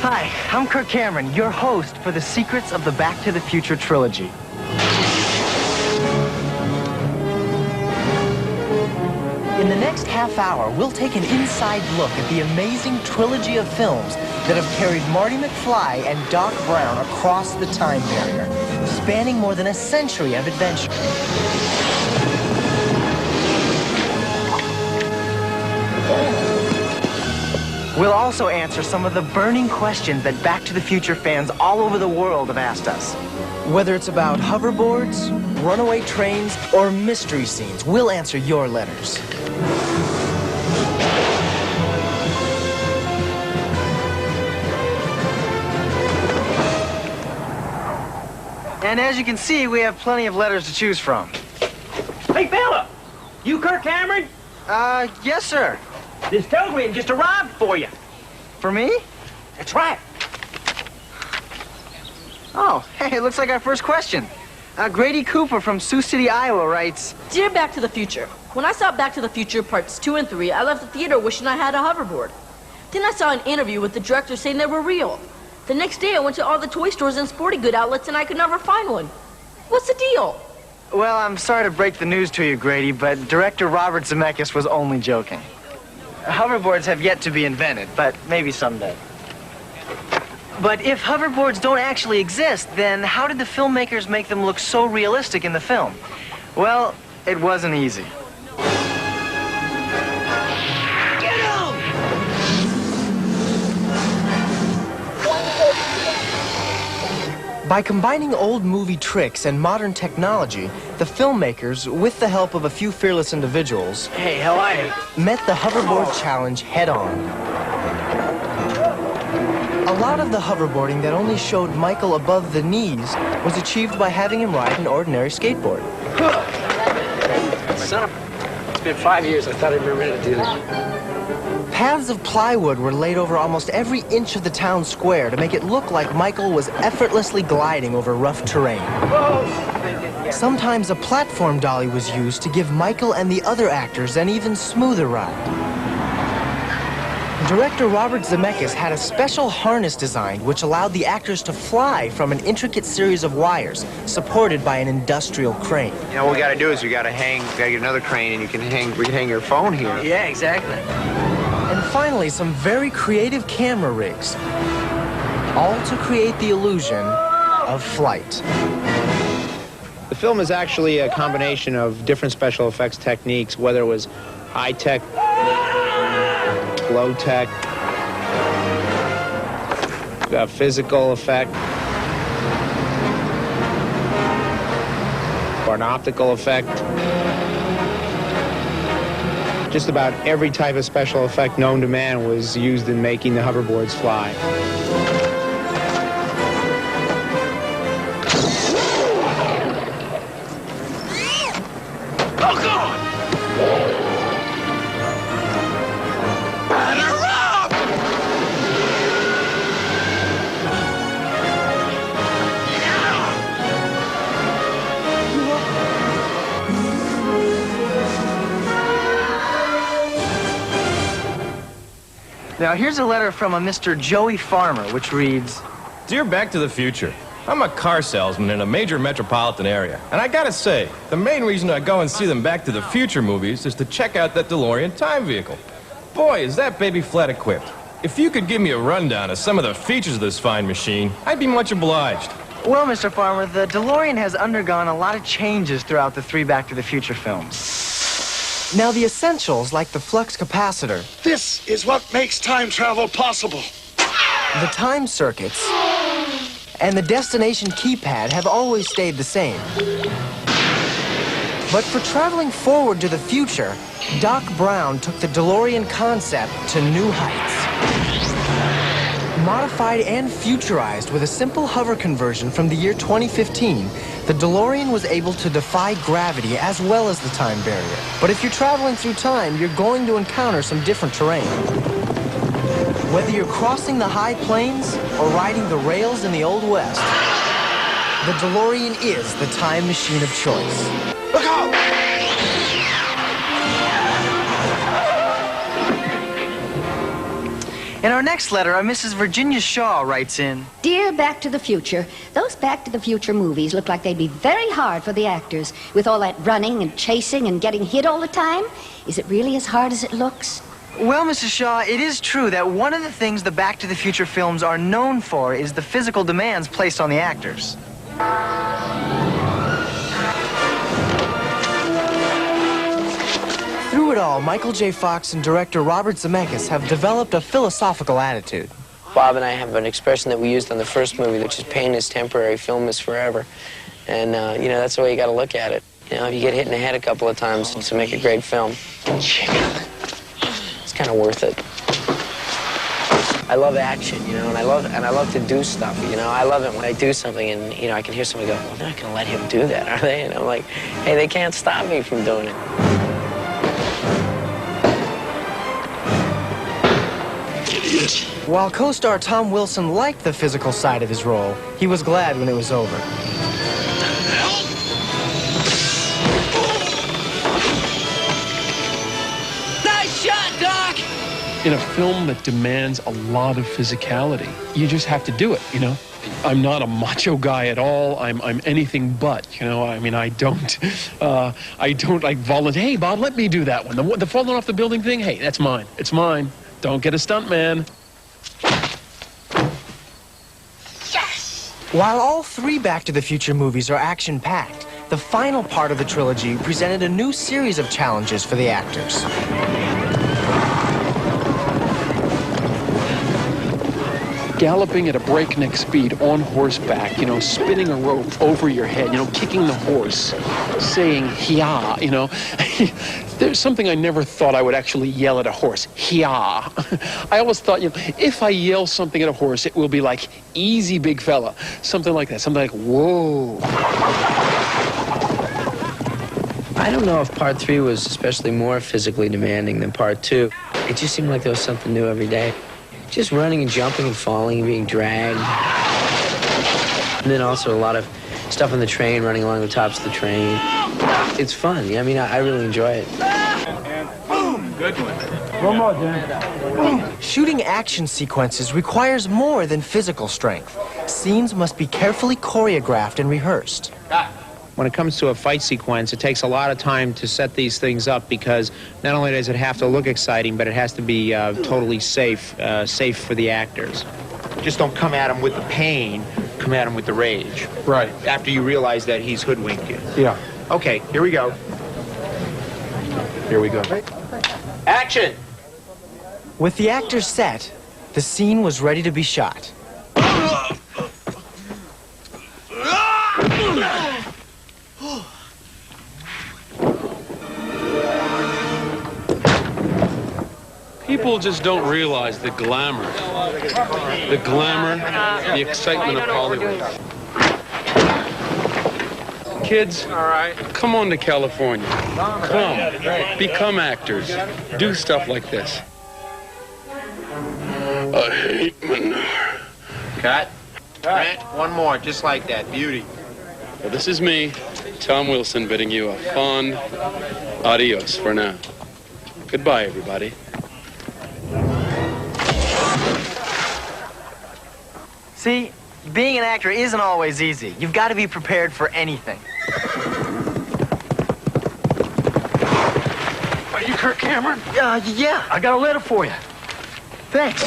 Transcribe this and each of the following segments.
Hi, I'm Kirk Cameron, your host for the Secrets of the Back to the Future trilogy. In the next half hour, we'll take an inside look at the amazing trilogy of films that have carried Marty McFly and Doc Brown across the time barrier, spanning more than a century of adventure. We'll also answer some of the burning questions that Back to the Future fans all over the world have asked us. Whether it's about hoverboards, runaway trains, or mystery scenes, we'll answer your letters. And as you can see, we have plenty of letters to choose from. Hey, fella! You Kirk Cameron? Yes, sir. This telegram just arrived for you. For me? That's right. Oh, hey, it looks like our first question. Grady Cooper from Sioux City, Iowa writes, Dear Back to the Future, when I saw Back to the Future Parts 2 and 3, I left the theater wishing I had a hoverboard. Then I saw an interview with the director saying they were real. The next day I went to all the toy stores and sporting good outlets and I could never find one. What's the deal? Well, I'm sorry to break the news to you, Grady, but director Robert Zemeckis was only joking. Hoverboards have yet to be invented, but maybe someday. But if hoverboards don't actually exist, then how did the filmmakers make them look so realistic in the film? Well, it wasn't easy. Get him! By combining old movie tricks and modern technology, the filmmakers, with the help of a few fearless individuals, Hey, how are you? met the hoverboard challenge head-on. A lot of the hoverboarding that only showed Michael above the knees was achieved by having him ride an ordinary skateboard. Son of... It's been 5 years. I thought I remembered how to do that. Paths of plywood were laid over almost every inch of the town square to make it look like Michael was effortlessly gliding over rough terrain. Sometimes a platform dolly was used to give Michael and the other actors an even smoother ride. Director Robert Zemeckis had a special harness designed which allowed the actors to fly from an intricate series of wires supported by an industrial crane. You know, what we gotta do is we gotta get another crane, and we can hang your phone here. Yeah, exactly. And finally, some very creative camera rigs, all to create the illusion of flight. The film is actually a combination of different special effects techniques, whether it was high-tech, low-tech, physical effect, or an optical effect. Just about every type of special effect known to man was used in making the hoverboards fly. Oh, God! Now, here's a letter from a Mr. Joey Farmer, which reads, Dear Back to the Future, I'm a car salesman in a major metropolitan area, and I gotta say, the main reason I go and see them Back to the Future movies is to check out that DeLorean time vehicle. Boy, is that baby flat equipped. If you could give me a rundown of some of the features of this fine machine, I'd be much obliged. Well, Mr. Farmer, the DeLorean has undergone a lot of changes throughout the 3 Back to the Future films. Now, the essentials, like the flux capacitor, This is what makes time travel possible. the time circuits, and the destination keypad have always stayed the same. But for traveling forward to the future, Doc Brown took the DeLorean concept to new heights. Modified and futurized with a simple hover conversion from the year 2015, the DeLorean was able to defy gravity as well as the time barrier. But if you're traveling through time, you're going to encounter some different terrain. Whether you're crossing the high plains or riding the rails in the Old West, the DeLorean is the time machine of choice. Look out! In our next letter, Mrs. Virginia Shaw writes in, Dear Back to the Future, those Back to the Future movies look like they'd be very hard for the actors, with all that running and chasing and getting hit all the time. Is it really as hard as it looks? well, Mrs. Shaw, it is true that one of the things the Back to the Future films are known for is the physical demands placed on the actors. Through it all, Michael J. Fox and director Robert Zemeckis have developed a philosophical attitude. Bob and I have an expression that we used on the first movie, which is pain is temporary, film is forever. And, you know, that's the way you got to look at it. You know, if you get hit in the head a couple of times to make a great film, it's kind of worth it. I love action, you know, and I love to do stuff, you know. I love it when I do something and, you know, I can hear somebody go, well, they're not going to let him do that, are they? And I'm like, hey, they can't stop me from doing it. While co-star Tom Wilson liked the physical side of his role, he was glad when it was over. Nice shot, Doc! In a film that demands a lot of physicality, you just have to do it, you know? I'm not a macho guy at all. I'm anything but, you know? I mean, I don't like volunteer. Hey, Bob, let me do that one. The falling off the building thing, hey, that's mine. It's mine. Don't get a stunt man. While all three Back to the Future movies are action-packed, the final part of the trilogy presented a new series of challenges for the actors. Galloping at a breakneck speed on horseback, you know, spinning a rope over your head, you know, kicking the horse, saying, "Hia," you know. There's something I never thought I would actually yell at a horse, "Hia." I always thought, you know, if I yell something at a horse, it will be like, "Easy, big fella." Something like that, something like, "Whoa." I don't know if part 3 was especially more physically demanding than part 2. It just seemed like there was something new every day. Just running and jumping and falling and being dragged. And then also a lot of stuff on the train, running along the tops of the train. It's fun. I mean, I really enjoy it. And boom! Good one. One more, Dan. Shooting action sequences requires more than physical strength. Scenes must be carefully choreographed and rehearsed. When it comes to a fight sequence, it takes a lot of time to set these things up because not only does it have to look exciting, but it has to be totally safe for the actors. Just don't come at him with the pain, come at him with the rage. Right. After you realize that he's hoodwinked you. Yeah. Okay, here we go. Here we go. Action! With the actors set, the scene was ready to be shot. People just don't realize the glamour, the excitement of Hollywood. Kids, come on to California. Come, become actors. Do stuff like this. I hate manure. Cut. Grant, one more, just like that. Beauty. Well, this is me, Tom Wilson, bidding you a fond adios for now. Goodbye, everybody. See, being an actor isn't always easy. You've got to be prepared for anything. Are you Kirk Cameron? Yeah. I got a letter for you. Thanks.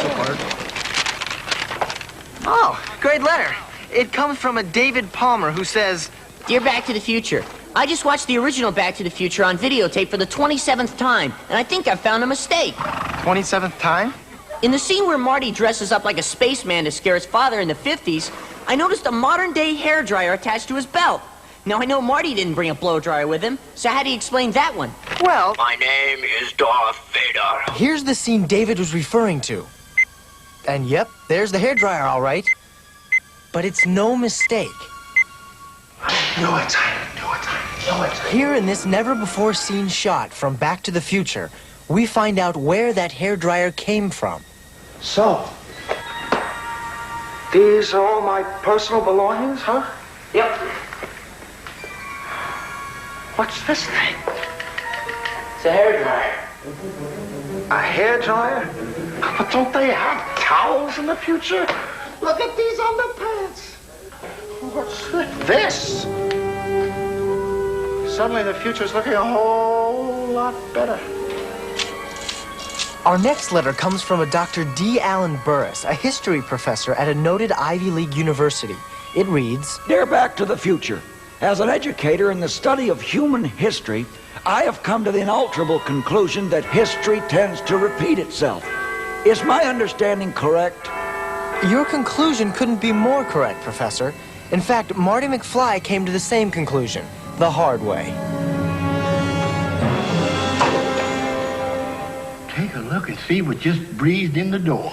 Oh, great letter. It comes from a David Palmer who says, Dear Back to the Future, I just watched the original Back to the Future on videotape for the 27th time, and I think I found a mistake. 27th time? In the scene where Marty dresses up like a spaceman to scare his father in the 50s, I noticed a modern-day hairdryer attached to his belt. Now, I know Marty didn't bring a blowdryer with him, so how do you explain that one? Well, My name is Darth Vader. here's the scene David was referring to. And yep, there's the hairdryer, all right. But it's no mistake. Knew it. Here in this never-before-seen shot from Back to the Future, we find out where that hairdryer came from. So, these are all my personal belongings, huh? Yep. What's this thing? It's a hairdryer. A hairdryer? But don't they have towels in the future? Look at these underpants. What's this? Suddenly the future's looking a whole lot better. Our next letter comes from a Dr. D. Allen Burris, a history professor at a noted Ivy League university. It reads, Dear Back to the Future, as an educator in the study of human history, I have come to the inalterable conclusion that history tends to repeat itself. Is my understanding correct? Your conclusion couldn't be more correct, Professor. In fact, Marty McFly came to the same conclusion, the hard way. Take a look and see what just breezed in the door.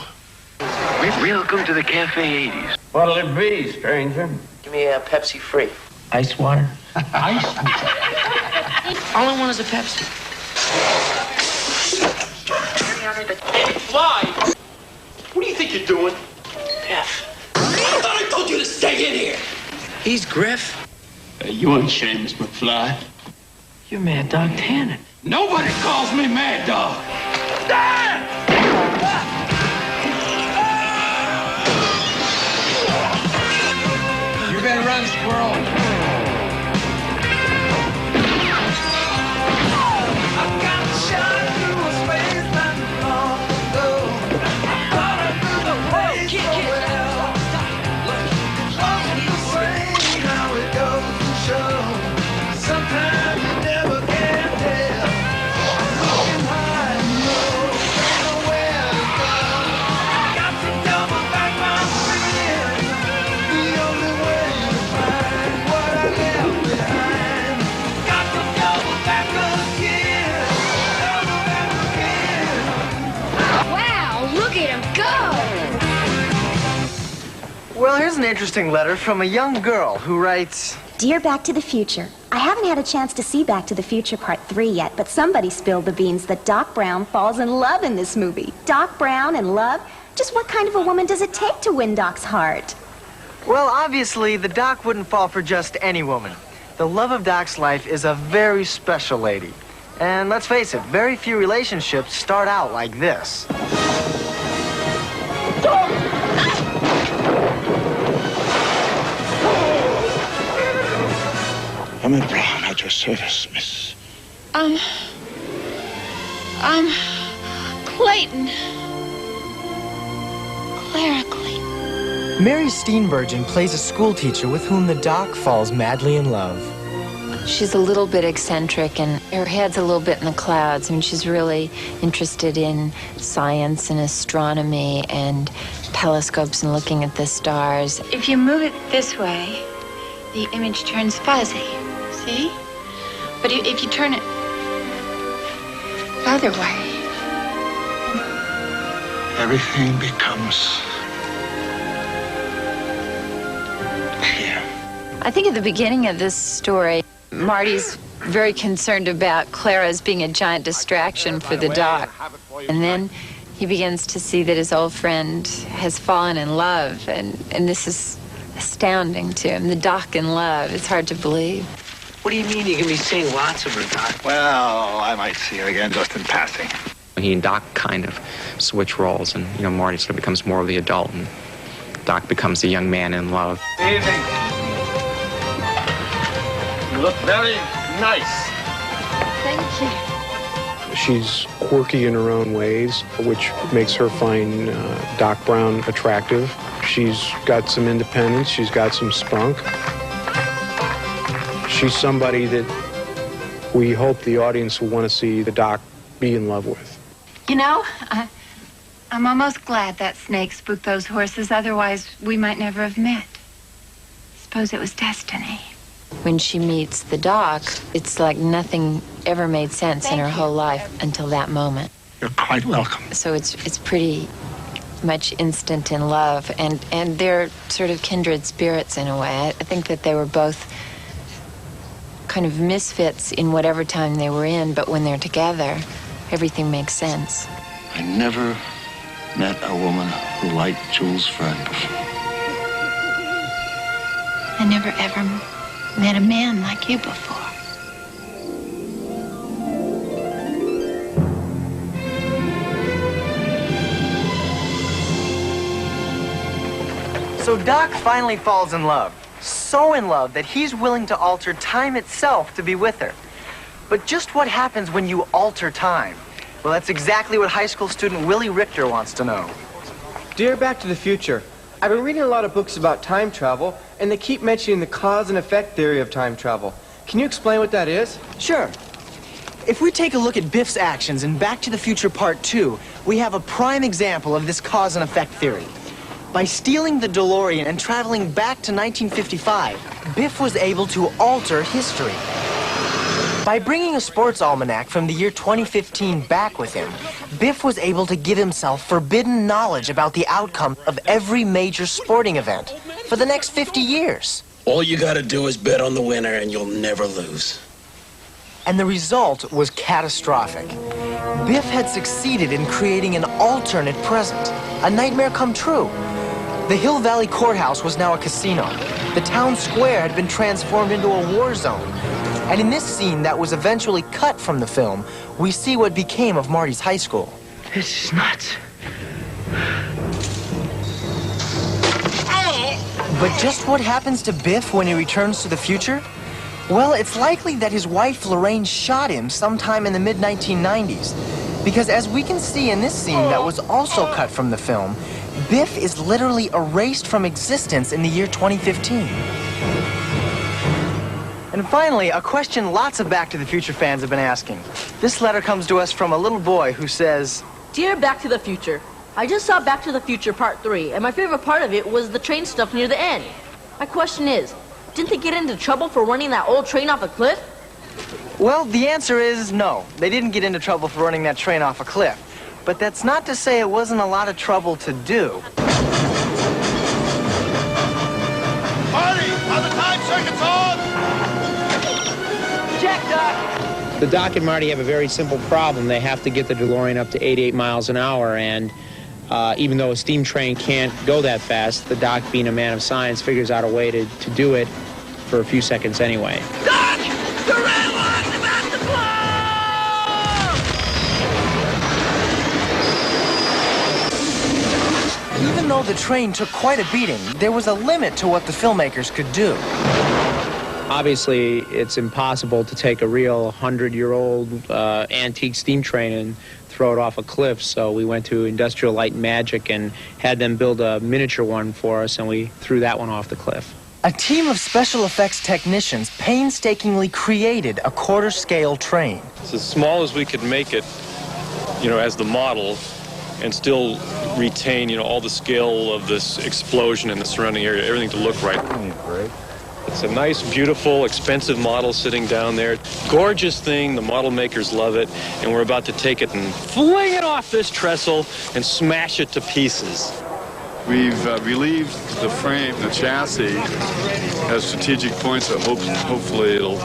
Welcome to the Cafe 80s. What'll it be, stranger? Give me a Pepsi free. Ice water? Ice? All I want is a Pepsi. Fly! What do you think you're doing? Griff. I thought I told you to stay in here! He's Griff. You ain't Seamus McFly. You're Mad Dog Tannen. Nobody calls me Mad Dog! Ah! You better run, squirrel. Well, here's an interesting letter from a young girl who writes, Dear Back to the Future, I haven't had a chance to see Back to the Future Part 3 yet, but somebody spilled the beans that Doc Brown falls in love in this movie. Doc Brown in love? Just what kind of a woman does it take to win Doc's heart? well, obviously, the Doc wouldn't fall for just any woman. The love of Doc's life is a very special lady. And let's face it, very few relationships start out like this. Emmett Brown at your service, Miss. Clayton. Clara Clayton. Mary Steenburgen plays a schoolteacher with whom the Doc falls madly in love. She's a little bit eccentric, and her head's a little bit in the clouds. I mean, she's really interested in science and astronomy and telescopes and looking at the stars. If you move it this way, the image turns fuzzy. See? But if you turn it the other way, everything becomes clear. I think at the beginning of this story, Marty's very concerned about Clara as being a giant distraction for the Doc. And then he begins to see that his old friend has fallen in love, and this is astounding to him. The Doc in love. It's hard to believe. What do you mean you're going to be seeing lots of her, Doc? Well, I might see her again just in passing. He and Doc kind of switch roles, and, Marty sort of becomes more of the adult, and Doc becomes the young man in love. Evening. You look very nice. thank you. She's quirky in her own ways, which makes her find Doc Brown attractive. She's got some independence. She's got some spunk. She's somebody that we hope the audience will want to see the Doc be in love with. You know, I'm almost glad that snake spooked those horses. Otherwise, we might never have met. Suppose it was destiny. When she meets the Doc, it's like nothing ever made sense in her whole life until that moment. You're quite welcome. So it's pretty much instant in love, and they're sort of kindred spirits in a way. I think that they were both kind of misfits in whatever time they were in, but when they're together, everything makes sense. I never met a woman who liked Jules Verne before. I never ever met a man like you before. So Doc finally falls in love. So in love that he's willing to alter time itself to be with her. But just what happens when you alter time? Well, that's exactly what high school student Willie Richter wants to know. Dear Back to the Future, I've been reading a lot of books about time travel, and they keep mentioning the cause and effect theory of time travel. Can you explain what that is? Sure. If we take a look at Biff's actions in Back to the Future Part 2, we have a prime example of this cause and effect theory. By stealing the DeLorean and traveling back to 1955, Biff was able to alter history. By bringing a sports almanac from the year 2015 back with him, Biff was able to give himself forbidden knowledge about the outcome of every major sporting event for the next 50 years. All you gotta do is bet on the winner and you'll never lose. And the result was catastrophic. Biff had succeeded in creating an alternate present, a nightmare come true. The Hill Valley Courthouse was now a casino. The town square had been transformed into a war zone. And in this scene that was eventually cut from the film, we see what became of Marty's high school. This is nuts. But just what happens to Biff when he returns to the future? Well, it's likely that his wife Lorraine shot him sometime in the mid-1990s. Because as we can see in this scene that was also cut from the film, Biff is literally erased from existence in the year 2015. And finally, a question lots of Back to the Future fans have been asking. This letter comes to us from a little boy who says, Dear Back to the Future, I just saw Back to the Future Part 3, and my favorite part of it was the train stuff near the end. My question is, didn't they get into trouble for running that old train off a cliff? Well, the answer is no. They didn't get into trouble for running that train off a cliff. But that's not to say it wasn't a lot of trouble to do. Marty, are the time circuits on? Check, Doc. The Doc and Marty have a very simple problem. They have to get the DeLorean up to 88 miles an hour, and even though a steam train can't go that fast, the Doc, being a man of science, figures out a way to do it for a few seconds anyway. Doc! The red line's about to blow! Even though the train took quite a beating, there was a limit to what the filmmakers could do. Obviously, it's impossible to take a real 100-year-old antique steam train and throw it off a cliff, so we went to Industrial Light and Magic and had them build a miniature one for us, and we threw that one off the cliff. A team of special effects technicians painstakingly created a quarter-scale train. It's as small as we could make it, as the model, and still retain, all the scale of this explosion in the surrounding area, everything to look right. It's a nice, beautiful, expensive model sitting down there. Gorgeous thing, the model makers love it, and we're about to take it and fling it off this trestle and smash it to pieces. We've relieved the frame, the chassis, has strategic points that hopefully it'll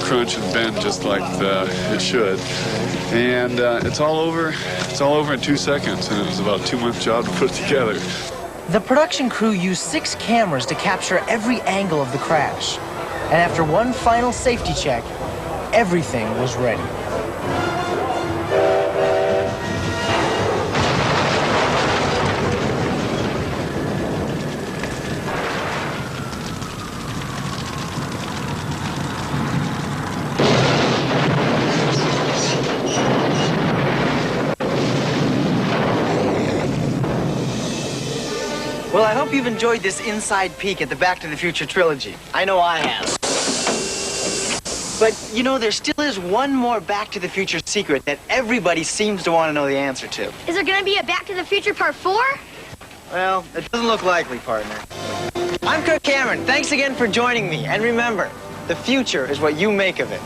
crunch and bend just like it should. And it's all over in 2 seconds, and it was about a 2-month job to put it together. The production crew used 6 cameras to capture every angle of the crash. And after one final safety check, everything was ready. Well, I hope you've enjoyed this inside peek at the Back to the Future trilogy. I know I have. But, there still is one more Back to the Future secret that everybody seems to want to know the answer to. Is there gonna be a Back to the Future Part 4? Well, it doesn't look likely, partner. I'm Kirk Cameron. Thanks again for joining me. And remember, the future is what you make of it.